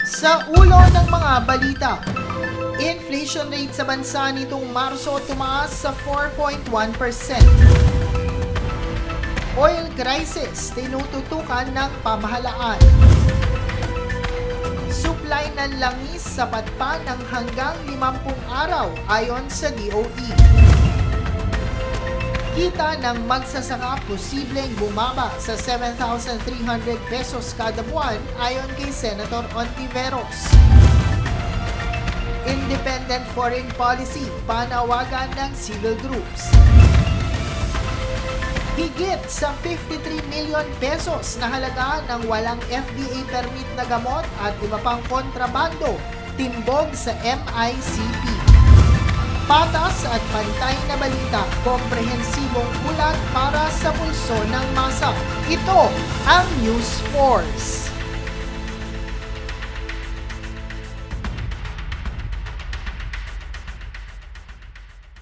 Sa ulo ng mga balita, inflation rate sa bansa nitong Marso tumaas sa 4.1%. Oil crisis tinututukan ng pamahalaan. Supply ng langis sapat pa ng hanggang 50 araw ayon sa DOE. Kita ng magsasaka posibleng bumaba sa 7,300 pesos kada buwan ayon kay Senator Ontiveros. Independent foreign policy, panawagan ng civil groups. Higit sa 53 million pesos na halaga ng walang FDA permit na gamot at iba pang kontrabando, timbog sa MICP. Patas at pantay na balita, komprehensibong ulat para sa pulso ng masa. Ito ang News Force.